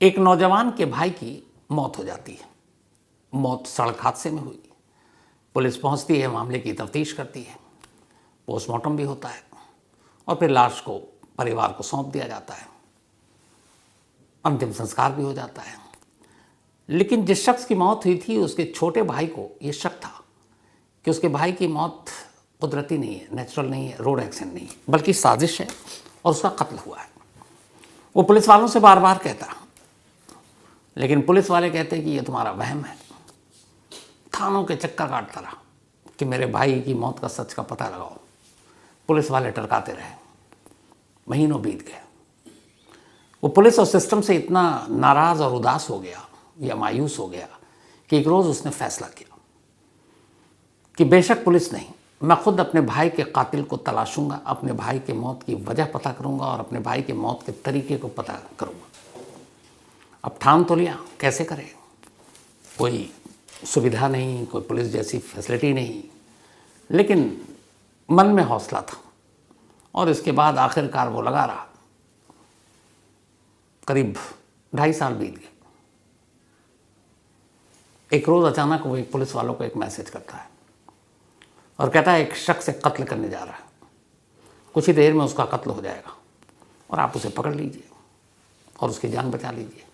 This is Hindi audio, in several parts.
एक नौजवान के भाई की मौत हो जाती है। मौत सड़क हादसे में हुई। पुलिस पहुंचती है, मामले की तफ्तीश करती है, पोस्टमार्टम भी होता है और फिर लाश को परिवार को सौंप दिया जाता है, अंतिम संस्कार भी हो जाता है। लेकिन जिस शख्स की मौत हुई थी उसके छोटे भाई को ये शक था कि उसके भाई की मौत कुदरती नहीं है, नेचुरल नहीं है, रोड एक्सीडेंट नहीं है, बल्कि साजिश है और उसका कत्ल हुआ है। वो पुलिस वालों से बार बार कहता, लेकिन पुलिस वाले कहते कि ये तुम्हारा वहम है। थानों के चक्कर काटता रहा कि मेरे भाई की मौत का सच का पता लगाओ। पुलिस वाले टरकाते रहे, महीनों बीत गए। वो पुलिस और सिस्टम से इतना नाराज़ और उदास हो गया या मायूस हो गया कि एक रोज़ उसने फैसला किया कि बेशक पुलिस नहीं, मैं खुद अपने भाई के कातिल को तलाशूंगा, अपने भाई के मौत की वजह पता करूंगा और अपने भाई के मौत के तरीके को पता करूंगा। अब ठान तो लिया, कैसे करें? कोई सुविधा नहीं, कोई पुलिस जैसी फैसिलिटी नहीं, लेकिन मन में हौसला था। और इसके बाद आखिरकार वो लगा रहा। करीब 2.5 साल बीत गए। एक रोज़ अचानक वो एक पुलिस वालों को एक मैसेज करता है और कहता है एक शख्स से कत्ल करने जा रहा है, कुछ ही देर में उसका कत्ल हो जाएगा और आप उसे पकड़ लीजिए और उसकी जान बचा लीजिए।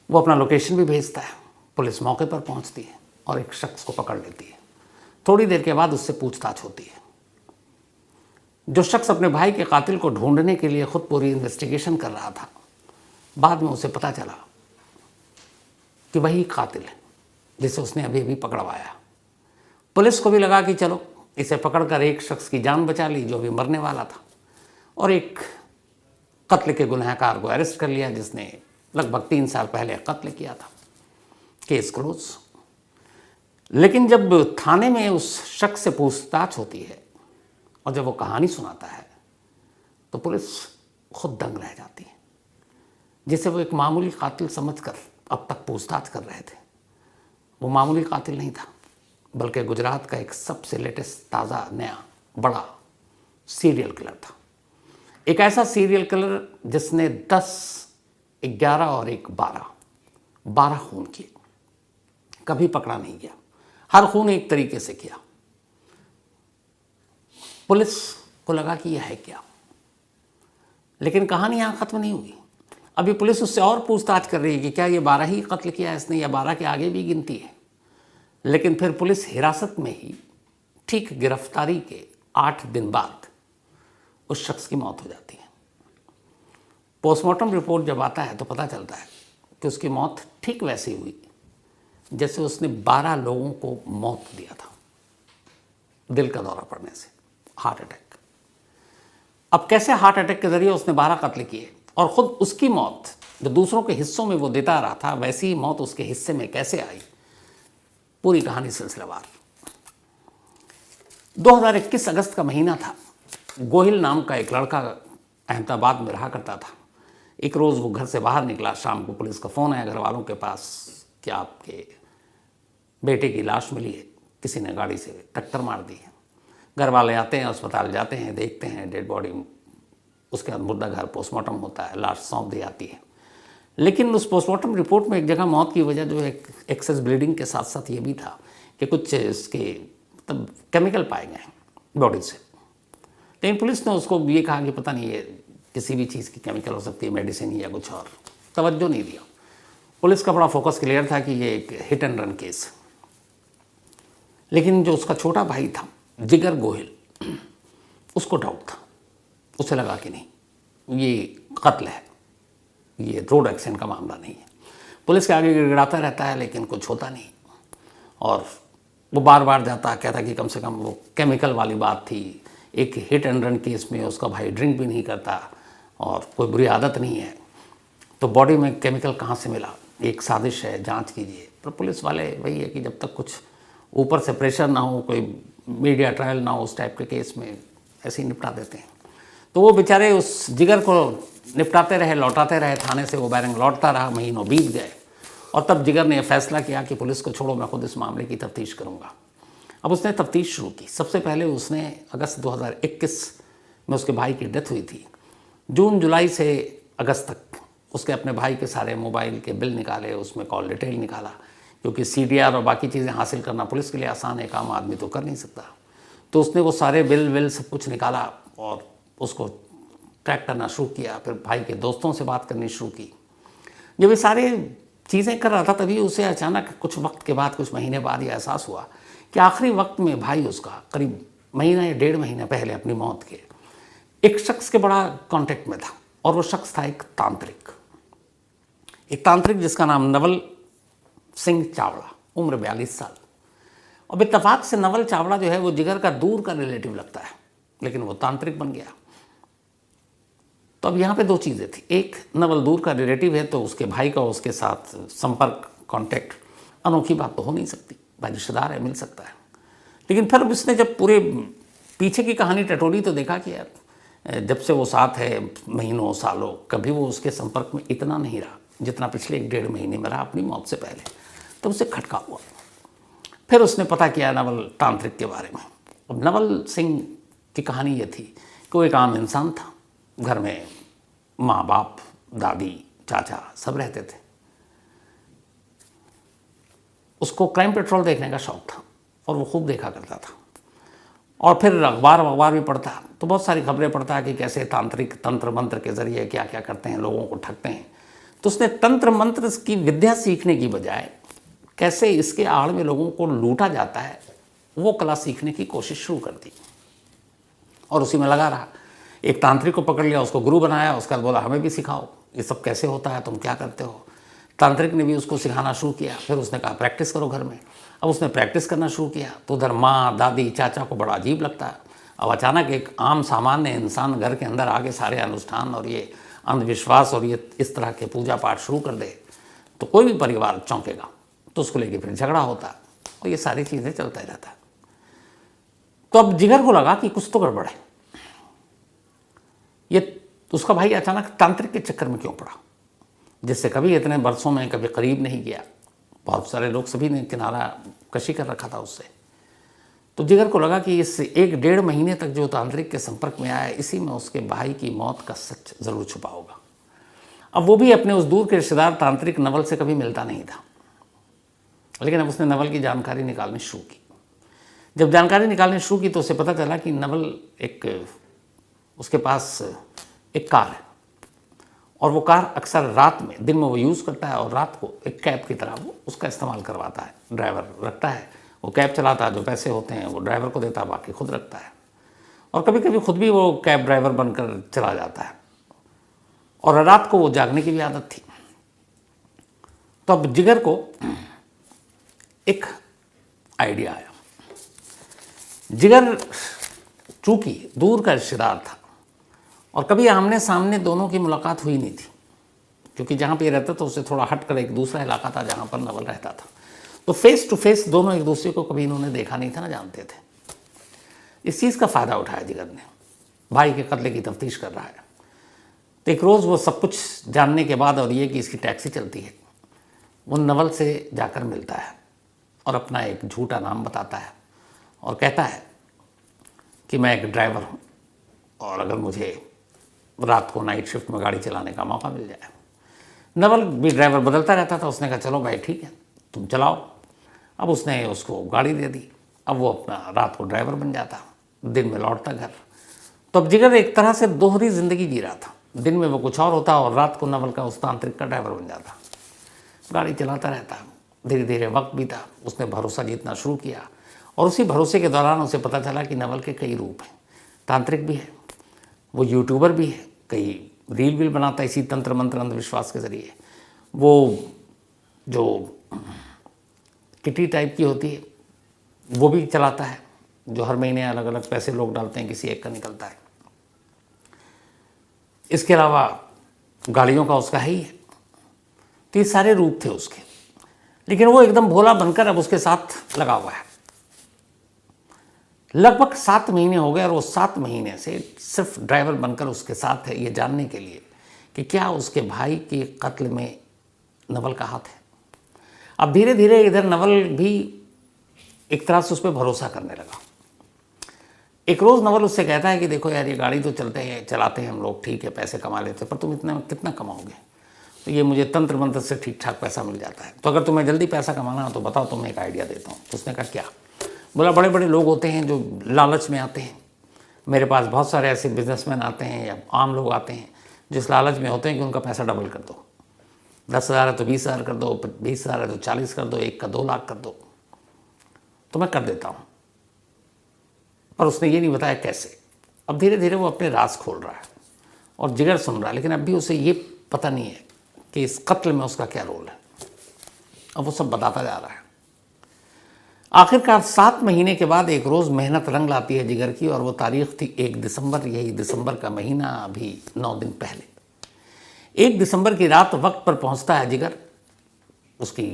वो अपना लोकेशन भी भेजता है, पुलिस मौके पर पहुंचती है और एक शख्स को पकड़ लेती है। थोड़ी देर के बाद उससे पूछताछ होती है। जो शख्स अपने भाई के कातिल को ढूंढने के लिए खुद पूरी इन्वेस्टिगेशन कर रहा था, बाद में उसे पता चला कि वही कातिल है जिसे उसने अभी अभी पकड़वाया। पुलिस को भी लगा कि चलो इसे पकड़कर एक शख्स की जान बचा ली जो भी मरने वाला था, और एक कत्ल के गुनहगार को अरेस्ट कर लिया जिसने लगभग 3 साल पहले कत्ल किया था। Case close. लेकिन जब थाने में उस शख्स से पूछताछ होती है और जब वो कहानी सुनाता है तो पुलिस खुद दंग रह जाती है। जिसे वो एक मामूली कातिल समझकर अब तक पूछताछ कर रहे थे, वो मामूली कातिल नहीं था, बल्कि गुजरात का एक सबसे लेटेस्ट, ताज़ा, नया, बड़ा सीरियल किलर था। एक ऐसा सीरियल किलर जिसने 10, 11 और एक 12 खून किए। कभी पकड़ा नहीं गया, हर खून एक तरीके से किया। पुलिस को लगा कि यह है क्या, लेकिन कहानी यहाँ ख़त्म नहीं हुई। अभी पुलिस उससे और पूछताछ कर रही है कि क्या ये 12 ही कत्ल किया है इसने या 12 के आगे भी गिनती है। लेकिन फिर पुलिस हिरासत में ही ठीक गिरफ्तारी के 8 दिन बाद उस शख्स की मौत हो जाती है। पोस्टमार्टम रिपोर्ट जब आता है तो पता चलता है कि उसकी मौत ठीक वैसी हुई जैसे उसने 12 लोगों को मौत दिया था, दिल का दौरा पड़ने से, हार्ट अटैक। अब कैसे हार्ट अटैक के जरिए उसने 12 कत्ल किए और ख़ुद उसकी मौत जो दूसरों के हिस्सों में वो देता रहा था, वैसी ही मौत उसके हिस्से में कैसे आई? पूरी कहानी सिलसिलेवार। 2021 अगस्त का महीना था। गोहिल नाम का एक लड़का अहमदाबाद में रहा करता था। एक रोज़ वो घर से बाहर निकला, शाम को पुलिस का फ़ोन आया घर वालों के पास कि आपके बेटे की लाश मिली है, किसी ने गाड़ी से टक्कर मार दी है। घर वाले आते हैं, अस्पताल जाते हैं, देखते हैं डेड बॉडी, उसके बाद मुर्दा घर, पोस्टमार्टम होता है, लाश सौंप दी जाती है। लेकिन उस पोस्टमार्टम रिपोर्ट में एक जगह मौत की वजह जो है एक्सेस ब्लीडिंग के साथ साथ ये भी था कि कुछ इसके तब केमिकल पाए गए बॉडी से। लेकिन पुलिस ने उसको ये कहा कि पता नहीं, ये किसी भी चीज़ की केमिकल हो सकती है, मेडिसिन या कुछ और, तवज्जो नहीं दिया। पुलिस का बड़ा फोकस क्लियर था कि ये एक हिट एंड रन केस। लेकिन जो उसका छोटा भाई था जिगर गोहिल, उसको डाउट था। उसे लगा कि नहीं, ये कत्ल है, ये रोड एक्सीडेंट का मामला नहीं है। पुलिस के आगे गिड़गिड़ाता रहता है लेकिन कुछ होता नहीं, और वो बार बार जाता, कहता कि कम से कम वो केमिकल वाली बात थी। एक हिट एंड रन केस में उसका भाई ड्रिंक भी नहीं करता और कोई बुरी आदत नहीं है, तो बॉडी में केमिकल कहाँ से मिला? एक साजिश है, जांच कीजिए। पर पुलिस वाले वही है कि जब तक कुछ ऊपर से प्रेशर ना हो, कोई मीडिया ट्रायल ना हो, उस टाइप के केस में ऐसे ही निपटा देते हैं। तो वो बेचारे उस जिगर को निपटाते रहे, लौटाते रहे थाने से। वो बैरंग लौटता रहा, महीनों बीत गए और तब जिगर ने यह फैसला किया कि पुलिस को छोड़ो, मैं खुद इस मामले की तफ्तीश करूँगा। अब उसने तफ्तीश शुरू की। सबसे पहले उसने अगस्त 2021 में उसके भाई की डेथ हुई थी। जून जुलाई से अगस्त तक उसके अपने भाई के सारे मोबाइल के बिल निकाले, उसमें कॉल डिटेल निकाला, क्योंकि CDR और बाकी चीज़ें हासिल करना पुलिस के लिए आसान है, काम आदमी तो कर नहीं सकता। तो उसने वो सारे बिल विल सब कुछ निकाला और उसको ट्रैक करना शुरू किया। फिर भाई के दोस्तों से बात करनी शुरू की। जब ये सारे चीज़ें कर रहा था तभी उसे अचानक कुछ वक्त के बाद, कुछ महीने बाद ये एहसास हुआ कि आखिरी वक्त में भाई उसका करीब महीना या 1.5 महीना पहले अपनी मौत के एक शख्स के बड़ा कांटेक्ट में था, और वो शख्स था एक तांत्रिक जिसका नाम नवल सिंह चावड़ा, उम्र 42 साल। अब इत्तेफाक से नवल चावड़ा जो है वो जिगर का दूर का रिलेटिव लगता है, लेकिन वो तांत्रिक बन गया। तो अब यहाँ पे 2 चीज़ें थी। एक, नवल दूर का रिलेटिव है तो उसके भाई का उसके साथ संपर्क, कांटेक्ट, अनोखी बात तो हो नहीं सकती, भाई रिश्तेदार है, मिल सकता है। लेकिन फिर उसने जब पूरे पीछे की कहानी टटोली तो देखा कि यार जब से वो साथ है महीनों सालों, कभी वो उसके संपर्क में इतना नहीं रहा जितना पिछले 1.5 महीने में रहा अपनी मौत से पहले। तो उसे खटका हुआ। फिर उसने पता किया नवल तांत्रिक के बारे में। अब नवल सिंह की कहानी ये थी कि वो एक आम इंसान था, घर में माँ बाप, दादी, चाचा सब रहते थे। उसको क्राइम पेट्रोल देखने का शौक था और वो खूब देखा करता था, और फिर अखबार भी पढ़ता, तो बहुत सारी खबरें पढ़ता कि कैसे तांत्रिक तंत्र मंत्र के ज़रिए क्या क्या करते हैं, लोगों को ठगते हैं। तो उसने तंत्र मंत्र की विद्या सीखने की बजाय कैसे इसके आड़ में लोगों को लूटा जाता है वो कला सीखने की कोशिश शुरू कर दी, और उसी में लगा रहा। एक तांत्रिक को पकड़ लिया, उसको गुरु बनाया, उसका बोला हमें भी सिखाओ, ये सब कैसे होता है, तुम क्या करते हो। तांत्रिक ने भी उसको सिखाना शुरू किया। फिर उसने कहा प्रैक्टिस करो घर में। अब उसने प्रैक्टिस करना शुरू किया तो उधर माँ, दादी, चाचा को बड़ा अजीब लगता है। अब अचानक एक आम सामान्य इंसान घर के अंदर आके सारे अनुष्ठान और ये अंधविश्वास और ये इस तरह के पूजा पाठ शुरू कर दे तो कोई भी परिवार चौंकेगा, तो उसको लेके फिर झगड़ा होता है और ये सारी चीज़ें चलता रहता है। तो अब जिगर को लगा कि कुछ तो गड़बड़ है, ये उसका भाई अचानक तांत्रिक के चक्कर में क्यों पड़ा, जिससे कभी इतने बरसों में कभी करीब नहीं गया। बहुत सारे लोग, सभी ने किनारा कशी कर रखा था उससे। तो जिगर को लगा कि इस 1-1.5 महीने तक जो तांत्रिक के संपर्क में आया, इसी में उसके भाई की मौत का सच जरूर छुपा होगा। अब वो भी अपने उस दूर के रिश्तेदार तांत्रिक नवल से कभी मिलता नहीं था, लेकिन अब उसने नवल की जानकारी निकालनी शुरू की। जब जानकारी निकालनी शुरू की तो उसे पता चला कि नवल उसके पास एक कार है, और वो कार अक्सर रात में, दिन में वो यूज़ करता है और रात को एक कैब की तरह वो उसका इस्तेमाल करवाता है। ड्राइवर रखता है, वो कैब चलाता है, जो पैसे होते हैं वो ड्राइवर को देता है, बाकी खुद रखता है, और कभी कभी खुद भी वो कैब ड्राइवर बनकर चला जाता है। और रात को वो जागने की भी आदत थी। तो अब जिगर को एक आइडिया आया। जिगर चूंकि दूर का रिश्तेदार था और कभी आमने सामने दोनों की मुलाकात हुई नहीं थी, क्योंकि जहाँ पे रहता था उससे थोड़ा हट कर एक दूसरा इलाका था जहाँ पर नवल रहता था, तो फेस टू फेस दोनों एक दूसरे को कभी इन्होंने देखा नहीं था, ना जानते थे। इस चीज़ का फ़ायदा उठाया जिगर ने। भाई के कत्ले की तफ्तीश कर रहा है, तो एक रोज़ वो सब कुछ जानने के बाद, और ये कि इसकी टैक्सी चलती है, वो नवल से जाकर मिलता है और अपना एक झूठा नाम बताता है और कहता है कि मैं एक ड्राइवर हूँ और अगर मुझे रात को नाइट शिफ्ट में गाड़ी चलाने का मौका मिल जाए। नवल भी ड्राइवर बदलता रहता था। उसने कहा चलो भाई ठीक है, तुम चलाओ। अब उसने उसको गाड़ी दे दी। अब वो अपना रात को ड्राइवर बन जाता, दिन में लौटता घर। तो अब जिगर एक तरह से दोहरी ज़िंदगी जी रहा था। दिन में वो कुछ और होता और रात को नवल का उस तांत्रिक का ड्राइवर बन जाता, गाड़ी चलाता रहता। धीरे धीरे वक्त बीता, उसने भरोसा जीतना शुरू किया, और उसी भरोसे के दौरान उसे पता चला कि नवल के कई रूप हैं। तांत्रिक भी है, वो यूट्यूबर भी है, कई रील भी बनाता है इसी तंत्र मंत्र अंधविश्वास के ज़रिए। वो जो किटी टाइप की होती है वो भी चलाता है, जो हर महीने अलग अलग पैसे लोग डालते हैं, किसी एक का निकलता है। इसके अलावा गाड़ियों का उसका है ही है। तो ये सारे रूप थे उसके, लेकिन वो एकदम भोला बनकर अब उसके साथ लगा हुआ है। लगभग 7 महीने हो गए और वो 7 महीने से सिर्फ ड्राइवर बनकर उसके साथ है, ये जानने के लिए कि क्या उसके भाई के कत्ल में नवल का हाथ है। अब धीरे धीरे इधर नवल भी एक तरह से उस पर भरोसा करने लगा। एक रोज़ नवल उससे कहता है कि देखो यार, ये गाड़ी तो चलाते हैं हम लोग, ठीक है, पैसे कमा लेते हैं, पर तुम इतना कितना कमाओगे। तो ये मुझे तंत्र मंत्र से ठीक ठाक पैसा मिल जाता है, तो अगर तुम्हें जल्दी पैसा कमाना हो तो बताओ, तुम्हें एक आइडिया देता हूँ। तो उसने कहा क्या? बोला बड़े बड़े लोग होते हैं जो लालच में आते हैं, मेरे पास बहुत सारे ऐसे बिजनेसमैन आते हैं या आम लोग आते हैं जिस लालच में होते हैं कि उनका पैसा डबल कर दो, 10,000 है तो 20,000 कर दो, 20,000 है तो 40 कर दो, 1 का 2 लाख कर दो, तो मैं कर देता हूँ। पर उसने ये नहीं बताया कैसे। अब धीरे धीरे वो अपने राज खोल रहा है और जिगर सुन रहा है, लेकिन अभी उसे ये पता नहीं है कि इस कत्ल में उसका क्या रोल है। अब वो सब बताता जा रहा है। आखिरकार 7 महीने के बाद एक रोज़ मेहनत रंग लाती है जिगर की, और वो तारीख थी 1 दिसंबर। यही दिसंबर का महीना अभी 9 दिन पहले। 1 दिसंबर की रात वक्त पर पहुंचता है जिगर, उसकी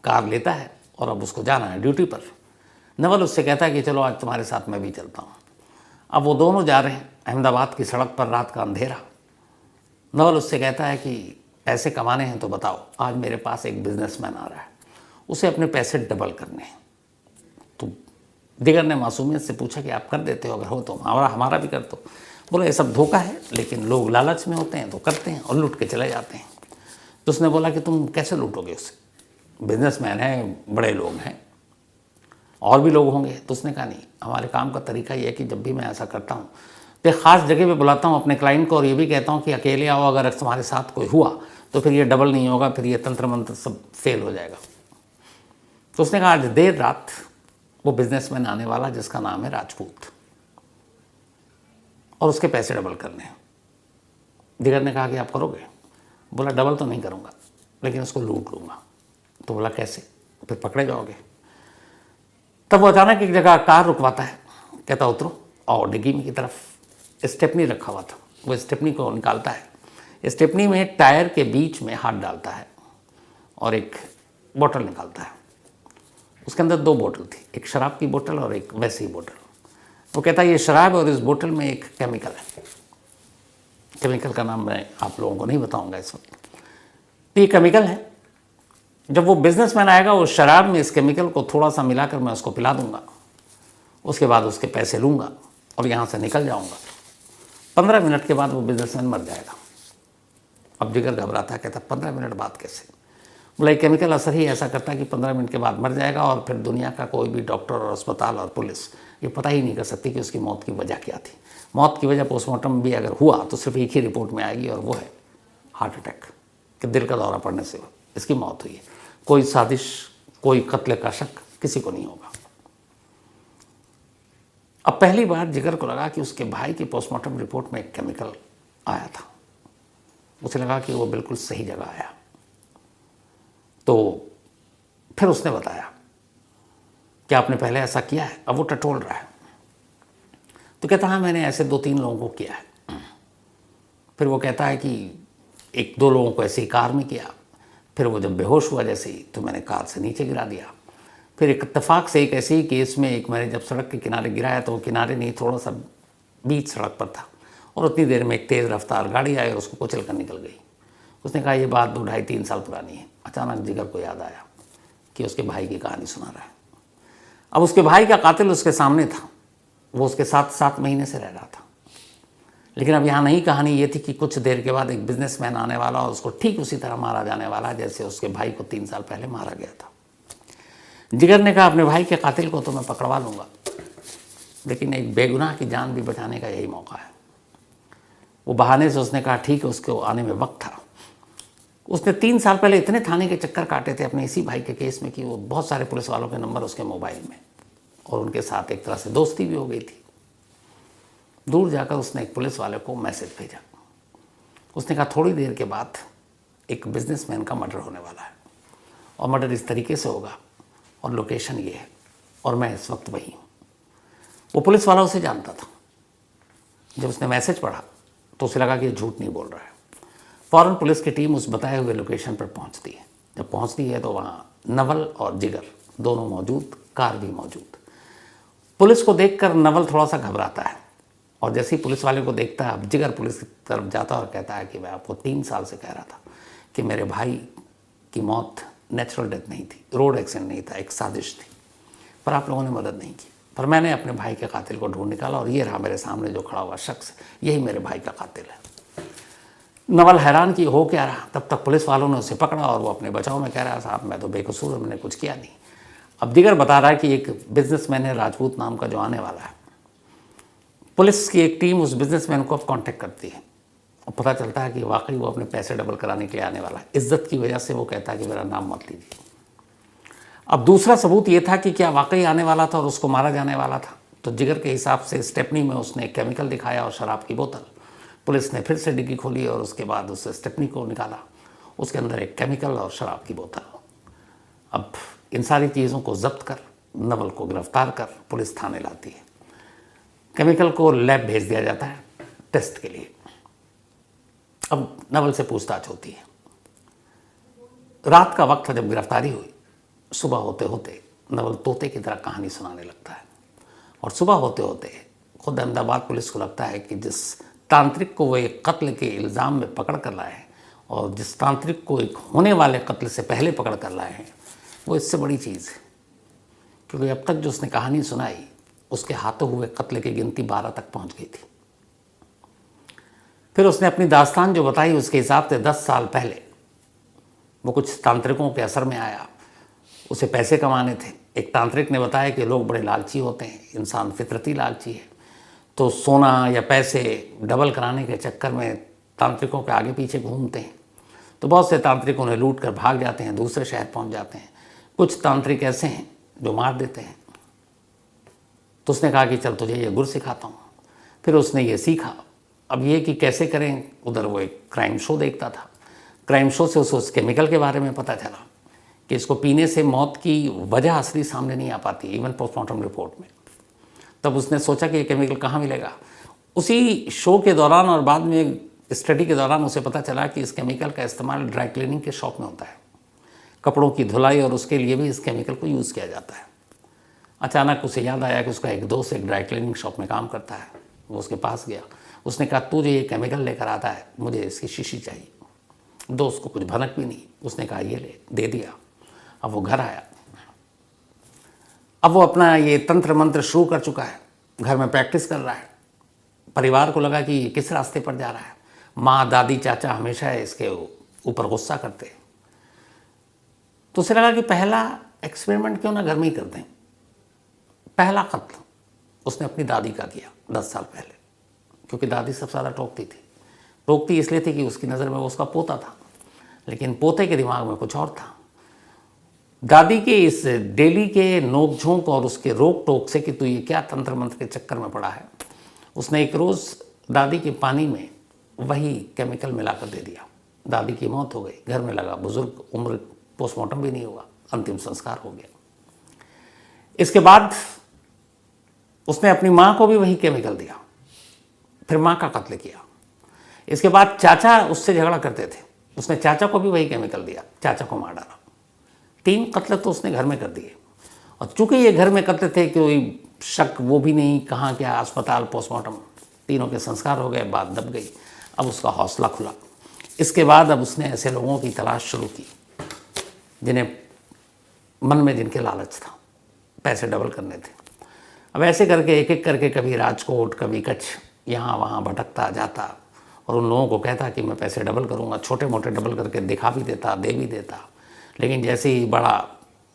कार लेता है और अब उसको जाना है ड्यूटी पर। नवल उससे कहता है कि चलो आज तुम्हारे साथ मैं भी चलता हूँ। अब वो दोनों जा रहे हैं अहमदाबाद की सड़क पर, रात का अंधेरा। नवल उससे कहता है कि पैसे कमाने हैं तो बताओ, आज मेरे पास एक बिजनेसमैन आ रहा है, उसे अपने पैसे डबल करने हैं। तो जिगर ने मासूमियत से पूछा कि आप कर देते हो? अगर हो तो हमारा भी कर दो। बोला ये सब धोखा है, लेकिन लोग लालच में होते हैं तो करते हैं और लूट के चले जाते हैं। तो उसने बोला कि तुम कैसे लूटोगे उसे? बिजनेसमैन है, बड़े लोग हैं, और भी लोग होंगे। तो उसने कहा नहीं, हमारे काम का तरीका ये है कि जब भी मैं ऐसा करता हूँ तो एक ख़ास जगह पे बुलाता हूँ अपने क्लाइंट को, और ये भी कहता हूँ कि अकेले आओ, अगर तुम्हारे साथ कोई हुआ तो फिर ये डबल नहीं होगा, फिर ये तंत्र मंत्र सब फेल हो जाएगा। तो उसने कहा आज देर रात वो बिजनेसमैन आने वाला जिसका नाम है राजपूत, और उसके पैसे डबल करने हैं। जिगर ने कहा कि आप करोगे? बोला डबल तो नहीं करूँगा, लेकिन उसको लूट लूँगा। तो बोला कैसे? फिर पकड़े जाओगे। तब वो अचानक एक जगह कार रुकवाता है, कहता उतरो, और डिग्गी की तरफ स्टेपनी रखा हुआ था, वो स्टेपनी को निकालता है। स्टेपनी में टायर के बीच में हाथ डालता है और एक बोतल निकालता है। उसके अंदर 2 बोतल थी, एक शराब की बोतल और एक वैसी बोतल। वो कहता है ये शराब और इस बोतल में एक केमिकल है। केमिकल का नाम मैं आप लोगों को नहीं बताऊंगा इस वक्त। तो ये केमिकल है, जब वो बिजनेसमैन आएगा उस शराब में इस केमिकल को थोड़ा सा मिलाकर मैं उसको पिला दूंगा, उसके बाद उसके पैसे लूँगा और यहाँ से निकल जाऊँगा। 15 मिनट के बाद वो बिजनेसमैन मर जाएगा। अब जिगर घबराता है, कहता 15 मिनट बाद कैसे? बोला ये केमिकल असर ही ऐसा करता है कि 15 मिनट के बाद मर जाएगा, और फिर दुनिया का कोई भी डॉक्टर और अस्पताल और पुलिस ये पता ही नहीं कर सकती कि उसकी मौत की वजह क्या थी। मौत की वजह पोस्टमार्टम भी अगर हुआ तो सिर्फ एक ही रिपोर्ट में आएगी, और वो है हार्ट अटैक, कि दिल का दौरा पड़ने से इसकी मौत हुई है। कोई साजिश, कोई कत्ल का शक किसी को नहीं होगा। अब पहली बार जिगर को लगा कि उसके भाई की पोस्टमार्टम रिपोर्ट में एक केमिकल आया था। उसे लगा कि वो बिल्कुल सही जगह आया। तो फिर उसने बताया कि आपने पहले ऐसा किया है? अब वो टटोल रहा है। तो कहता हाँ मैंने ऐसे 2-3 लोगों को किया है। फिर वो कहता है कि 1-2 लोगों को ऐसे ही कार में किया, फिर वो जब बेहोश हुआ जैसे ही तो मैंने कार से नीचे गिरा दिया। फिर एक इत्तेफाक से एक ऐसे ही केस में एक मैंने जब सड़क के किनारे गिराया तो वो किनारे नहीं, थोड़ा सा बीच सड़क पर था, और उतनी देर में एक तेज़ रफ्तार गाड़ी आई और उसको कुचल कर निकल गई। उसने कहा ये बात 2-2.5-3 साल पुरानी है। अचानक जिगर को याद आया कि उसके भाई की कहानी सुना रहा है। अब उसके भाई का कातिल उसके सामने था, वो उसके साथ 7 महीने से रह रहा था। लेकिन अब यहाँ नई कहानी ये थी कि कुछ देर के बाद एक बिजनेसमैन आने वाला और उसको ठीक उसी तरह मारा जाने वाला जैसे उसके भाई को 3 साल पहले मारा गया था। जिगर ने कहा अपने भाई के कातिल को तो मैं पकड़वा लूँगा, लेकिन एक बेगुनाह की जान भी बचाने का यही मौका है। वो बहाने से उसने कहा ठीक है, उसको आने में वक्त था। उसने 3 साल पहले इतने थाने के चक्कर काटे थे अपने इसी भाई के केस में कि वो बहुत सारे पुलिस वालों के नंबर उसके मोबाइल में, और उनके साथ एक तरह से दोस्ती भी हो गई थी। दूर जाकर उसने एक पुलिस वाले को मैसेज भेजा। उसने कहा थोड़ी देर के बाद एक बिजनेसमैन का मर्डर होने वाला है, और मर्डर इस तरीके से होगा, और लोकेशन ये है, और मैं इस वक्त वही हूँ। वो पुलिस वाला उसे जानता था। जब उसने मैसेज पढ़ा तो उसे लगा कि ये झूठ नहीं बोल रहा है। फ़ौरन पुलिस की टीम उस बताए हुए लोकेशन पर पहुंचती है। जब पहुंचती है तो वहाँ नवल और जिगर दोनों मौजूद, कार भी मौजूद। पुलिस को देखकर नवल थोड़ा सा घबराता है, और जैसे ही पुलिस वाले को देखता है अब जिगर पुलिस की तरफ जाता है और कहता है कि मैं आपको 3 साल से कह रहा था कि मेरे भाई की मौत नेचुरल डेथ नहीं थी, रोड एक्सीडेंट नहीं था, एक साजिश थी, पर आप लोगों ने मदद नहीं की। पर मैंने अपने भाई के कातिल को ढूंढ निकाला, और ये रहा मेरे सामने जो खड़ा हुआ शख्स, यही मेरे भाई का कातिल है। नवल हैरान कि हो क्या रहा। तब तक पुलिस वालों ने उसे पकड़ा और वो अपने बचाव में कह रहा, साहब मैं तो बेकसूर, मैंने कुछ किया नहीं। अब दिगर बता रहा है कि एक बिजनेसमैन है राजपूत नाम का जो आने वाला है। पुलिस की एक टीम उस बिजनेसमैन को अब कांटेक्ट करती है और पता चलता है कि वाकई वो अपने पैसे डबल कराने के लिए आने वाला है। इज्जत की वजह से वो कहता है कि मेरा नाम मत लीजिए। अब दूसरा सबूत ये था कि क्या वाकई आने वाला था और उसको मारा जाने वाला था। तो जिगर के हिसाब से स्टेपनी में उसने एक केमिकल दिखाया और शराब की बोतल। पुलिस ने फिर से डिग्गी खोली और उसके बाद उस स्टेपनी को निकाला, उसके अंदर एक केमिकल और शराब की बोतल। अब इन सारी चीज़ों को जब्त कर नवल को गिरफ्तार कर पुलिस थाने लाती है। केमिकल को लैब भेज दिया जाता है टेस्ट के लिए। अब नवल से पूछताछ होती है। रात का वक्त था जब गिरफ्तारी हुई। सुबह होते होते नवल तोते की तरह कहानी सुनाने लगता है और सुबह होते होते खुद अहमदाबाद पुलिस को लगता है कि जिस तांत्रिक को वो एक कत्ल के इल्ज़ाम में पकड़ कर लाए हैं और जिस तांत्रिक को एक होने वाले कत्ल से पहले पकड़ कर लाए हैं, वो इससे बड़ी चीज़ है। क्योंकि अब तक जो उसने कहानी सुनाई उसके हाथों हुए कत्ल की गिनती 12 तक पहुंच गई थी। फिर उसने अपनी दास्तान जो बताई उसके हिसाब से 10 साल पहले वो कुछ तांत्रिकों के असर में आया, उसे पैसे कमाने थे। एक तांत्रिक ने बताया कि लोग बड़े लालची होते हैं, इंसान फितरती लालची है, तो सोना या पैसे डबल कराने के चक्कर में तांत्रिकों के आगे पीछे घूमते हैं। तो बहुत से तांत्रिक उन्हें लूट कर भाग जाते हैं, दूसरे शहर पहुंच जाते हैं। कुछ तांत्रिक ऐसे हैं जो मार देते हैं। तो उसने कहा कि चल तुझे ये गुर सिखाता हूँ। फिर उसने ये सीखा। अब ये कि कैसे करें, उधर वो एक क्राइम शो देखता था। क्राइम शो से उस केमिकल के बारे में पता चला कि इसको पीने से मौत की वजह असली सामने नहीं आ पाती, इवन पोस्टमार्टम रिपोर्ट में। तब उसने सोचा कि ये केमिकल कहाँ मिलेगा। उसी शो के दौरान और बाद में स्टडी के दौरान उसे पता चला कि इस केमिकल का इस्तेमाल ड्राई क्लीनिंग के शॉप में होता है। कपड़ों की धुलाई और उसके लिए भी इस केमिकल को यूज़ किया जाता है। अचानक उसे याद आया कि उसका एक दोस्त एक ड्राई क्लीनिंग शॉप में काम करता है। वो उसके पास गया। उसने कहा तू जो ये केमिकल लेकर आता है, मुझे इसकी शीशी चाहिए। दोस्त को कुछ भनक भी नहीं, उसने कहा ये ले, दे दिया। अब वो घर आया। अब वो अपना ये तंत्र मंत्र शुरू कर चुका है, घर में प्रैक्टिस कर रहा है। परिवार को लगा कि ये किस रास्ते पर जा रहा है। माँ, दादी, चाचा हमेशा इसके ऊपर गुस्सा करते। तो उसे लगा कि पहला एक्सपेरिमेंट क्यों ना घर में ही कर दें। पहला कत्ल उसने अपनी दादी का किया 10 साल पहले, क्योंकि दादी सबसे ज़्यादा टोकती थी। टोकती इसलिए थी कि उसकी नज़र में वो उसका पोता था, लेकिन पोते के दिमाग में कुछ और था। दादी के इस डेली के नोक झोंक और उसके रोक टोक से कि तू ये क्या तंत्र मंत्र के चक्कर में पड़ा है, उसने एक रोज़ दादी के पानी में वही केमिकल मिलाकर दे दिया। दादी की मौत हो गई। घर में लगा बुजुर्ग, उम्र, पोस्टमार्टम भी नहीं हुआ, अंतिम संस्कार हो गया। इसके बाद उसने अपनी माँ को भी वही केमिकल दिया, फिर माँ का कत्ल किया। इसके बाद चाचा उससे झगड़ा करते थे, उसने चाचा को भी वही केमिकल दिया, चाचा को मार डाला। 3 कत्ल तो उसने घर में कर दिए। और चूंकि ये घर में कत्ल थे, कोई शक वो भी नहीं, कहाँ क्या, अस्पताल, पोस्टमार्टम, तीनों के संस्कार हो गए, बात दब गई। अब उसका हौसला खुला। इसके बाद अब उसने ऐसे लोगों की तलाश शुरू की जिन्हें मन में जिनके लालच था, पैसे डबल करने थे। अब ऐसे करके एक एक करके कभी राजकोट, कभी कच्छ, यहाँ वहाँ भटकता जाता और उन लोगों को कहता कि मैं पैसे डबल करूँगा। छोटे मोटे डबल करके दिखा भी देता, दे भी देता। लेकिन जैसे ही बड़ा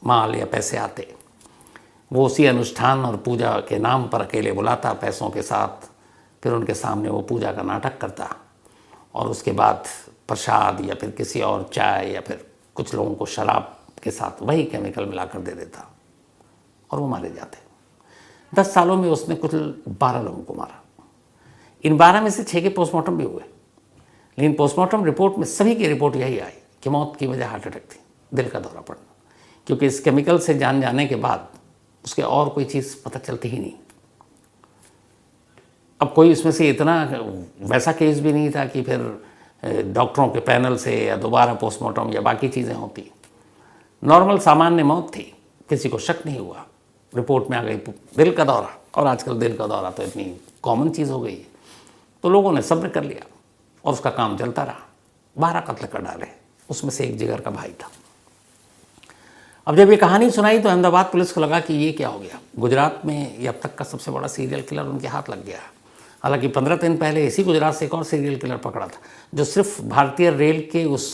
माल या पैसे आते, वो उसी अनुष्ठान और पूजा के नाम पर अकेले बुलाता पैसों के साथ। फिर उनके सामने वो पूजा का नाटक करता और उसके बाद प्रसाद या फिर किसी और चाय या फिर कुछ लोगों को शराब के साथ वही केमिकल मिलाकर दे देता और वो मारे जाते। 10 सालों में उसने कुल 12 लोगों को मारा। इन 12 में से 6 के पोस्टमार्टम भी हुए, लेकिन पोस्टमार्टम रिपोर्ट में सभी की रिपोर्ट यही आई कि मौत की वजह हार्ट अटैक थी, दिल का दौरा पड़ना। क्योंकि इस केमिकल से जान जाने के बाद उसके और कोई चीज़ पता चलती ही नहीं। अब कोई इसमें से इतना वैसा केस भी नहीं था कि फिर डॉक्टरों के पैनल से या दोबारा पोस्टमार्टम या बाकी चीज़ें होती। नॉर्मल सामान्य मौत थी, किसी को शक नहीं हुआ। रिपोर्ट में आ गई दिल का दौरा, और आजकल दिल का दौरा तो इतनी कॉमन चीज़ हो गई है, तो लोगों ने सब्र कर लिया और उसका काम चलता रहा। 12 कत्ल कर डाले, उसमें से एक जिगर का भाई था। अब जब ये कहानी सुनाई तो अहमदाबाद पुलिस को लगा कि ये क्या हो गया। गुजरात में ये अब तक का सबसे बड़ा सीरियल किलर उनके हाथ लग गया। हालांकि 15 दिन पहले इसी गुजरात से एक और सीरियल किलर पकड़ा था, जो सिर्फ भारतीय रेल के उस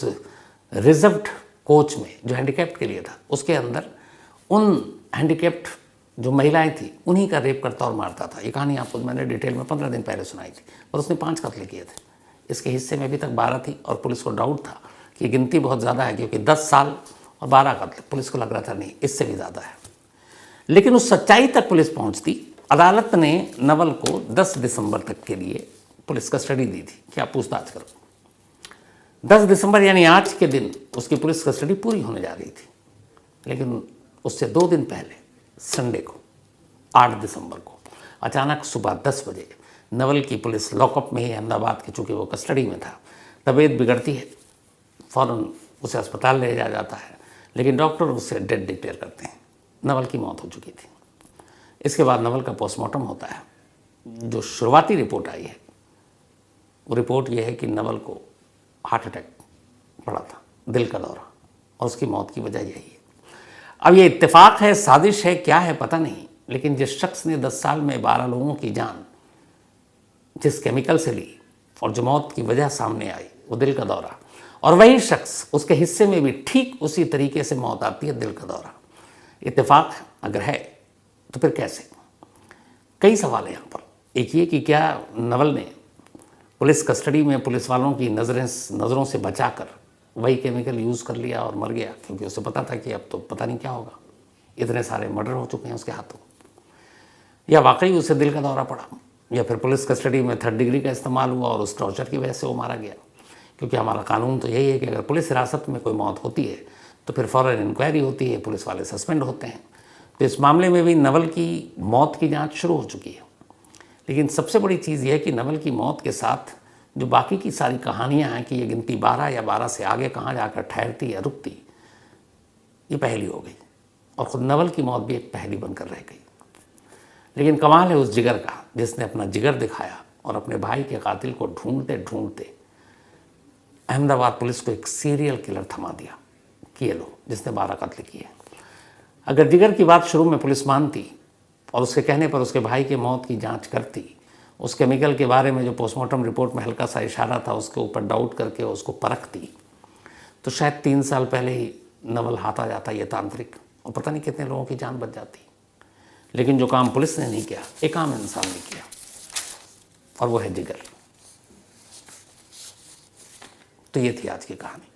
रिजर्व्ड कोच में जो हैंडीकैप्ड के लिए था, उसके अंदर उन हैंडीकैप्ड जो महिलाएं थी उन्हीं का रेप करता और मारता था। ये कहानी आपको मैंने डिटेल में 15 दिन पहले सुनाई थी, और उसने 5 कत्ल किए थे। इसके हिस्से में अभी तक 12 थी, और पुलिस को डाउट था कि गिनती बहुत ज़्यादा है, क्योंकि 10 साल और 12 कत्ल, पुलिस को लग रहा था नहीं इससे भी ज़्यादा है। लेकिन उस सच्चाई तक पुलिस पहुंचती, अदालत ने नवल को 10 दिसंबर तक के लिए पुलिस कस्टडी दी थी कि आप पूछताछ करो। 10 दिसंबर यानी आज के दिन उसकी पुलिस कस्टडी पूरी होने जा रही थी। लेकिन उससे 2 दिन पहले संडे को 8 दिसंबर को अचानक सुबह 10 बजे नवल की पुलिस लॉकअप में ही अहमदाबाद के, चूँकि वो कस्टडी में था, तबीयत बिगड़ती है, फ़ौरन उसे अस्पताल ले जाया जाता है, लेकिन डॉक्टर उसे डेड डिक्लेयर करते हैं। नवल की मौत हो चुकी थी। इसके बाद नवल का पोस्टमार्टम होता है। जो शुरुआती रिपोर्ट आई है वो रिपोर्ट ये है कि नवल को हार्ट अटैक पड़ा था, दिल का दौरा, और उसकी मौत की वजह यही है। अब ये इत्तेफाक है, साजिश है, क्या है पता नहीं, लेकिन जिस शख्स ने 10 साल में 12 लोगों की जान जिस केमिकल से ली और जो मौत की वजह सामने आई वो दिल का दौरा, और वही शख्स उसके हिस्से में भी ठीक उसी तरीके से मौत आती है, दिल का दौरा। इत्तेफाक अगर है तो फिर कैसे? कई सवाल हैं यहाँ पर। एक ये कि क्या नवल ने पुलिस कस्टडी में पुलिस वालों की नज़रों से बचाकर वही केमिकल यूज़ कर लिया और मर गया, क्योंकि उसे पता था कि अब तो पता नहीं क्या होगा, इतने सारे मर्डर हो चुके हैं उसके हाथों। या वाकई उसे दिल का दौरा पड़ा, या फिर पुलिस कस्टडी में 3rd डिग्री का इस्तेमाल हुआ और उस टॉर्चर की वजह से वो मारा गया। क्योंकि हमारा कानून तो यही है कि अगर पुलिस हिरासत में कोई मौत होती है तो फिर फ़ौरन इंक्वायरी होती है, पुलिस वाले सस्पेंड होते हैं। तो इस मामले में भी नवल की मौत की जांच शुरू हो चुकी है। लेकिन सबसे बड़ी चीज़ यह है कि नवल की मौत के साथ जो बाकी की सारी कहानियाँ हैं कि ये गिनती 12 या 12 से आगे कहाँ जाकर ठहरती या रुकती, ये पहेली हो गई, और ख़ुद नवल की मौत भी एक पहेली बनकर रह गई। लेकिन कमाल है उस जिगर का जिसने अपना जिगर दिखाया और अपने भाई के कातिल को ढूंढते ढूंढते अहमदाबाद पुलिस को एक सीरियल किलर थमा दिया कि ये लो, जिसने 12 कत्ल किए। अगर जिगर की बात शुरू में पुलिस मानती और उसके कहने पर उसके भाई के मौत की जांच करती, उस केमिकल के बारे में जो पोस्टमार्टम रिपोर्ट में हल्का सा इशारा था उसके ऊपर डाउट करके उसको परखती, तो शायद 3 साल पहले ही नवल हाथ आ जाता ये तांत्रिक, और पता नहीं कितने लोगों की जान बच जाती। लेकिन जो काम पुलिस ने नहीं किया, एक आम इंसान ने किया, और वो है जिगर। तो ये थी आज की कहानी।